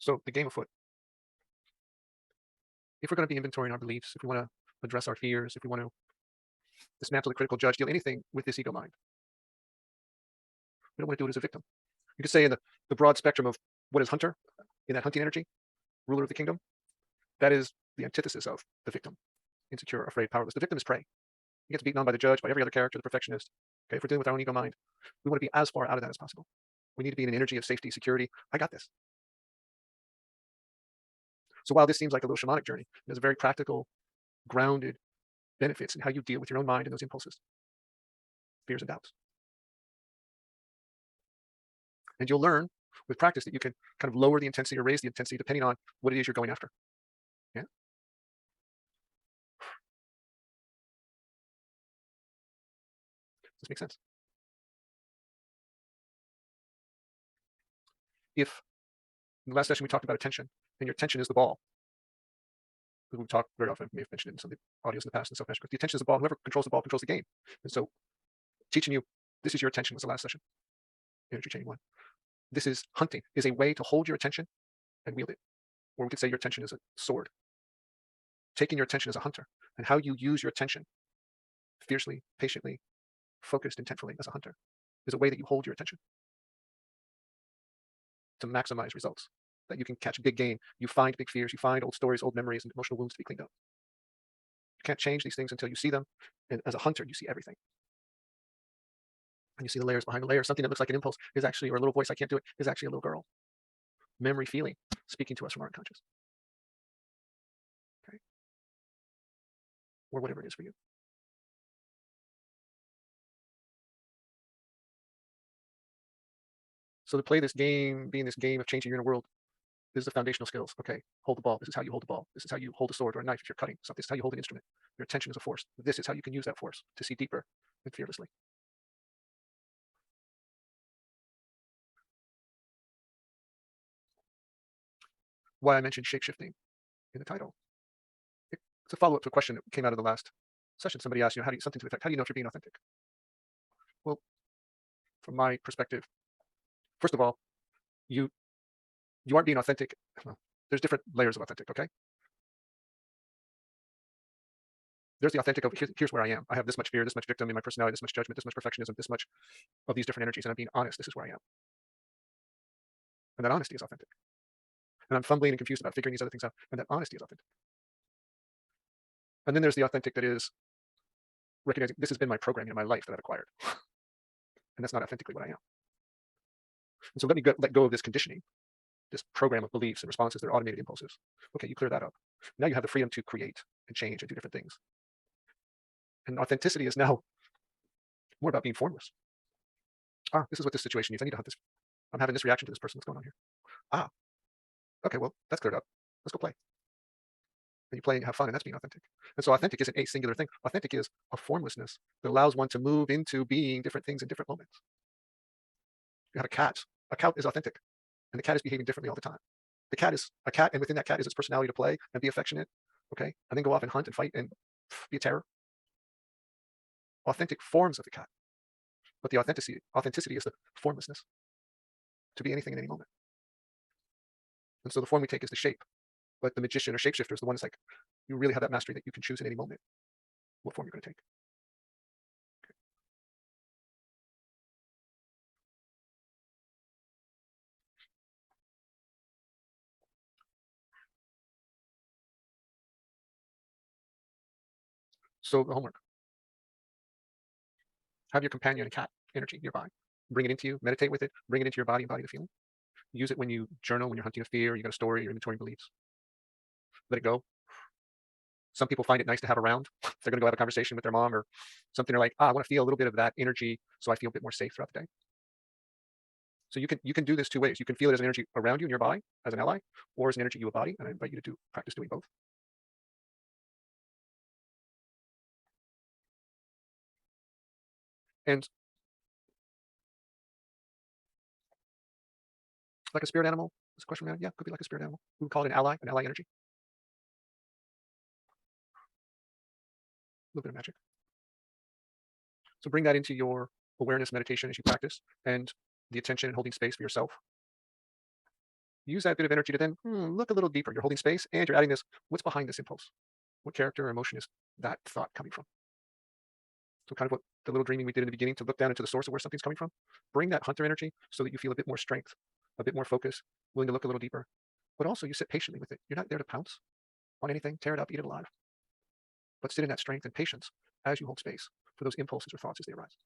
So the game afoot, if we're going to be inventorying our beliefs, if we want to address our fears, if we want to dismantle the critical judge, deal anything with this ego mind, we don't want to do it as a victim. You could say in the broad spectrum of what is hunter, in that hunting energy, ruler of the kingdom, that is the antithesis of the victim, insecure, afraid, powerless. The victim is prey. He gets beaten on by the judge, by every other character, the perfectionist. Okay, if we're dealing with our own ego mind, we want to be as far out of that as possible. We need to be in an energy of safety, security. I got this. So while this seems like a little shamanic journey, there's a very practical, grounded benefits in how you deal with your own mind and those impulses, fears and doubts. And you'll learn with practice that you can kind of lower the intensity or raise the intensity depending on what it is you're going after. Yeah. Does this make sense? If in the last session we talked about attention, and your attention is the ball, we talk very often, may have mentioned it in some of the audios in the past and stuff. The attention is the ball. Whoever controls the ball controls the game. And so teaching you, this is your attention was the last session. Energy chain 1. This is hunting, is a way to hold your attention and wield it. Or we could say your attention is a sword. Taking your attention as a hunter, and how you use your attention fiercely, patiently, focused, intentfully as a hunter is a way that you hold your attention to maximize results. That you can catch big game. You find big fears, you find old stories, old memories, and emotional wounds to be cleaned up. You can't change these things until you see them. And as a hunter, you see everything. And you see the layers behind the layers. Something that looks like an impulse is actually, or a little voice, I can't do it, is actually a little girl. Memory, feeling, speaking to us from our unconscious. Okay. Or whatever it is for you. So to play this game, being this game of changing your inner world, this is the foundational skills. Okay, hold the ball. This is how you hold the ball. This is how you hold a sword or a knife if you're cutting something. This is how you hold an instrument. Your attention is a force. This is how you can use that force to see deeper and fearlessly. Why I mentioned shape-shifting in the title. It's a follow-up to a question that came out of the last session. Somebody asked, how do you, something to the effect, how do you know if you're being authentic? Well, from my perspective, first of all, you aren't being authentic. Well, there's different layers of authentic, okay? There's the authentic of, here's where I am. I have this much fear, this much victim in my personality, this much judgment, this much perfectionism, this much of these different energies, and I'm being honest. This is where I am. And that honesty is authentic. And I'm fumbling and confused about figuring these other things out, and that honesty is authentic. And then there's the authentic that is recognizing this has been my programming in my life that I've acquired. And that's not authentically what I am. And so let go of this conditioning, this program of beliefs and responses that are automated impulses. Okay, you clear that up. Now you have the freedom to create and change and do different things. And authenticity is now more about being formless. This is what this situation needs. I need to hunt this. I'm having this reaction to this person. What's going on here? Okay, well, that's cleared up. Let's go play. And you play and you have fun, and that's being authentic. And so authentic isn't a singular thing. Authentic is a formlessness that allows one to move into being different things in different moments. You have a cat. A cat is authentic, and the cat is behaving differently all the time. The cat is a cat, and within that cat is its personality to play and be affectionate, okay, and then go off and hunt and fight and be a terror. Authentic forms of the cat, but the authenticity is the formlessness to be anything in any moment. And so the form we take is the shape, but the magician or shapeshifter is the one that's like, you really have that mastery that you can choose in any moment what form you're going to take. Okay. So the homework. Have your companion and cat energy nearby. Bring it into you, meditate with it, bring it into your body, embody the feeling. Use it when you journal, when you're hunting a fear, you got a story, you're inventorying beliefs. Let it go. Some people find it nice to have around. They're going to go have a conversation with their mom or something. They're like, I want to feel a little bit of that energy so I feel a bit more safe throughout the day. So you can do this two ways. You can feel it as an energy around you, nearby, as an ally, or as an energy you embody. And I invite you to practice doing both. And like a spirit animal, is a question around? Yeah, could be like a spirit animal. We would call it an ally energy. A little bit of magic. So bring that into your awareness meditation as you practice, and the attention and holding space for yourself. use that bit of energy to then look a little deeper. You're holding space and you're adding this, what's behind this impulse? What character or emotion is that thought coming from? So kind of what the little dreaming we did in the beginning to look down into the source of where something's coming from, bring that hunter energy so that you feel a bit more strength, a bit more focus, willing to look a little deeper. But also you sit patiently with it. You're not there to pounce on anything, tear it up, eat it alive, but sit in that strength and patience as you hold space for those impulses or thoughts as they arise.